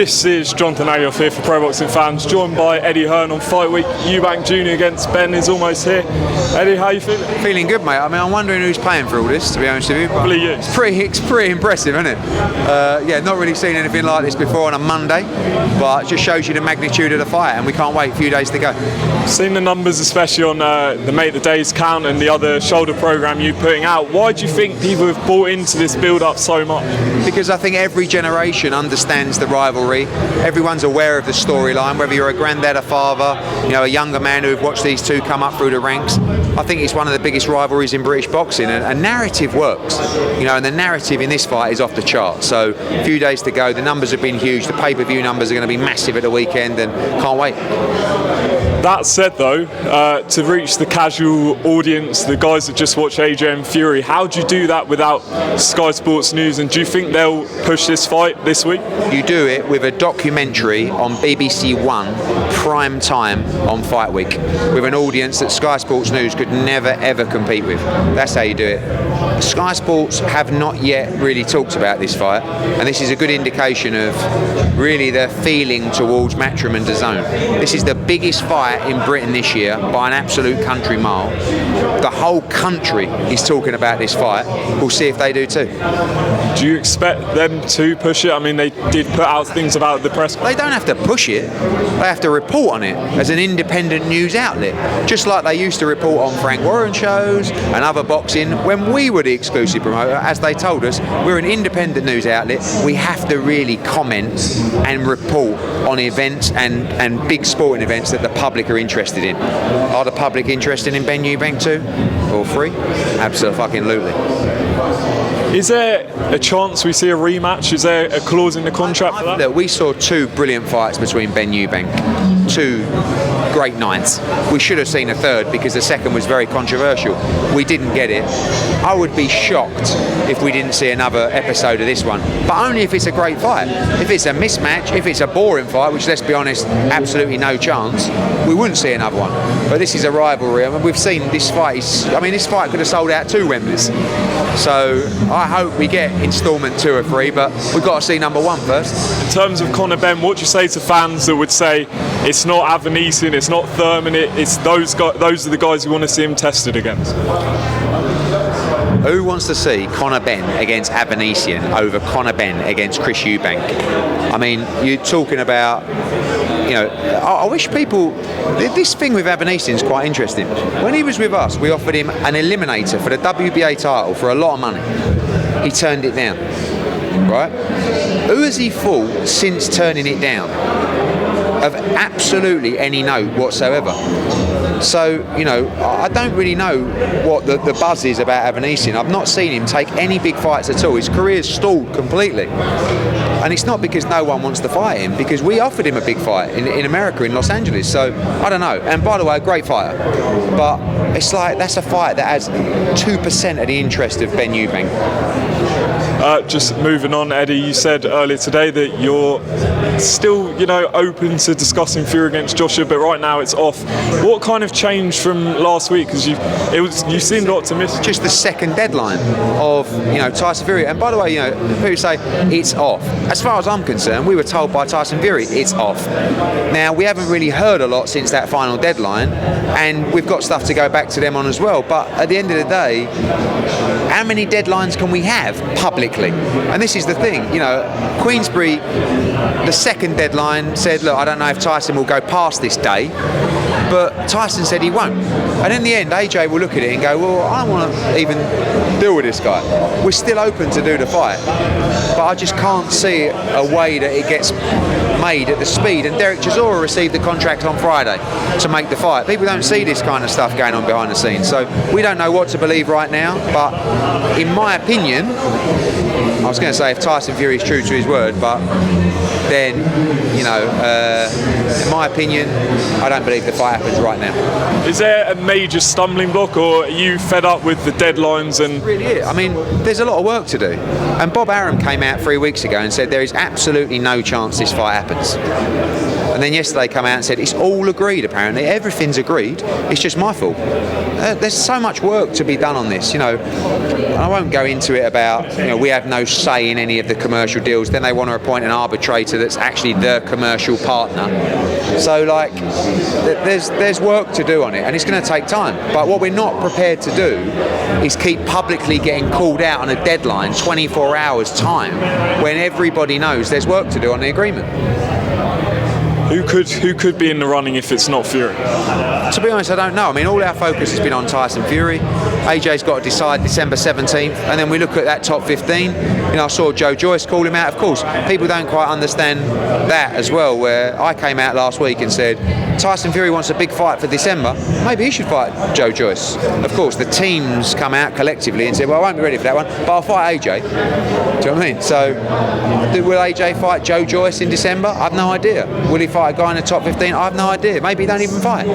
This is Jonathan Ayoff here for Pro Boxing Fans, joined by Eddie Hearn on Fight Week. Eubank Jr against Benn is almost here. Eddie, how you feeling? Feeling good, mate. I mean, I'm wondering who's paying for all this, to be honest with you. Probably you. It's pretty impressive, isn't it? Yeah, not really seen anything like this before on a Monday, but it just shows you the magnitude of the fight, and we can't wait a few days to go. Seen the numbers, especially on the Make the Days Count and the other shoulder programme you're putting out. Why do you think people have bought into this build-up so much? Because I think every generation understands the rivalry. Everyone's aware of the storyline, whether you're a granddad, a father, you know, a younger man who've watched these two come up through the ranks. I think it's one of the biggest rivalries in British boxing, and narrative works, you know, and the narrative in this fight is off the chart. So a few days to go. The numbers have been huge. The pay-per-view numbers are going to be massive at the weekend, and can't wait. That said, though, to reach the casual audience, the guys that just watch AJ and Fury, how do you do that without Sky Sports News? And do you think they'll push this fight this week? You do it with a documentary on BBC One, prime time on Fight Week, with an audience that Sky Sports News could never ever compete with. That's how you do it. Sky Sports have not yet really talked about this fight, and this is a good indication of really their feeling towards Matchroom and DAZN. This is the biggest fight in Britain this year by an absolute country mile. The whole country is talking about this fight. We'll see if they do too. Do you expect them to push it? I mean, they did put out things about the press. They don't have to push it. They have to report on it as an independent news outlet, just like they used to report on Frank Warren shows and other boxing when we were the exclusive promoter. As they told us, we're an independent news outlet. We have to really comment and report on events and big sporting events that the public are interested in. Are the public interested in Ben Eubank 2 or 3? Absolutely. Is there a chance we see a rematch? Is there a clause in the contract for that? Look, we saw two brilliant fights between Ben Eubank, two great nights. We should have seen a third because the second was very controversial. We didn't get it. I would be shocked if we didn't see another episode of this one, but only if it's a great fight. If it's a mismatch, if it's a boring fight, which, let's be honest, absolutely no chance, we wouldn't see another one. But this is a rivalry. I mean, we've seen this fight. This fight could have sold out 2 Wembleys. So I hope we get instalment 2 or 3, but we've got to see number 1 first. In terms of Conor Benn, what do you say to fans that would say it's not Avanesian, it's not Thurman, it's those guys? Those are the guys who want to see him tested against. Who wants to see Conor Benn against Avanesian over Conor Benn against Chris Eubank? I mean, you're talking about, you know, I wish people, this thing with Avanesian is quite interesting. When he was with us, we offered him an eliminator for the WBA title for a lot of money. He turned it down, right? Who has he fought since turning it down? Of absolutely any note whatsoever. So, you know, I don't really know what the buzz is about Avanesian. I've not seen him take any big fights at all. His career's stalled completely. And it's not because no one wants to fight him, because we offered him a big fight in America, in Los Angeles. So, I don't know. And by the way, a great fighter. But it's like, that's a fight that has 2% of the interest of Ben Eubank. Just moving on, Eddie, you said earlier today that you're still, you know, open to discussing Fury against Joshua, but right now it's off. What kind of changed from last week? Because you seemed optimistic. Just the second deadline of, you know, Tyson Fury. And by the way, you know, people say it's off. As far as I'm concerned, we were told by Tyson Fury it's off. Now, we haven't really heard a lot since that final deadline, and we've got stuff to go back to them on as well. But at the end of the day, how many deadlines can we have publicly? And this is the thing, you know, Queensberry, the second deadline, said, look, I don't know if Tyson will go past this day, but Tyson said he won't. And in the end, AJ will look at it and go, well, I don't want to even deal with this guy. We're still open to do the fight, but I just can't see a way that it gets made at the speed. And Derek Chisora received the contract on Friday to make the fight. People don't see this kind of stuff going on behind the scenes, so we don't know what to believe right now. But in my opinion, I was going to say if Tyson Fury is true to his word, but then, you know, in my opinion, I don't believe the fight happens right now. Is there a major stumbling block, or are you fed up with the deadlines? And really is. I mean, there's a lot of work to do. And Bob Arum came out 3 weeks ago and said there is absolutely no chance this fight happens. And And then yesterday come out and said it's all agreed. Apparently, everything's agreed. It's just my fault. There's so much work to be done on this. I won't go into it about we have no say in any of the commercial deals. Then they want to appoint an arbitrator that's actually the commercial partner. So there's work to do on it, and it's going to take time. But what we're not prepared to do is keep publicly getting called out on a deadline 24 hours time when everybody knows there's work to do on the agreement. Who could be in the running if it's not Fury? To be honest, I don't know. I mean, all our focus has been on Tyson Fury. AJ's got to decide December 17th, and then we look at that top 15. I saw Joe Joyce call him out. Of course, people don't quite understand that as well, where I came out last week and said, Tyson Fury wants a big fight for December, maybe he should fight Joe Joyce. Of course, the teams come out collectively and say, well, I won't be ready for that one, but I'll fight AJ. Do you know what I mean? So, will AJ fight Joe Joyce in December? I've no idea. Will he fight a guy in the top 15? I've no idea. Maybe he don't even fight.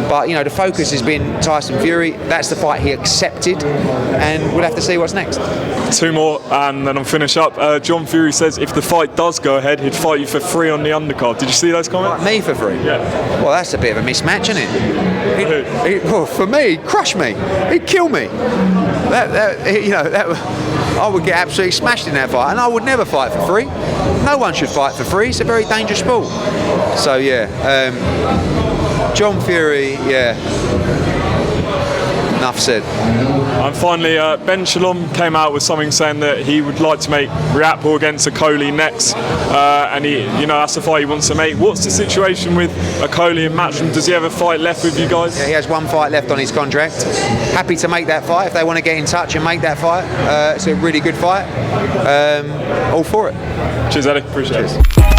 But, the focus has been Tyson Fury. That's the fight he accepted, and we'll have to see what's next. 2 more, and then I'll finish up. John Fury says if the fight does go ahead, he'd fight you for free on the undercard. Did you see those comments? Like me for free? Yeah. Well, that's a bit of a mismatch, isn't it? Well, for me, he'd crush me. He'd kill me. I would get absolutely smashed in that fight, and I would never fight for free. No one should fight for free. It's a very dangerous sport. So John Fury, enough said. And finally, Ben Shalom came out with something saying that he would like to make Riapol against Okolie next, and that's the fight he wants to make. What's the situation with Okolie and Matchroom? Does he have a fight left with you guys? Yeah, he has 1 fight left on his contract. Happy to make that fight if they want to get in touch and make that fight. It's a really good fight. All for it. Cheers, Eddie. Appreciate it.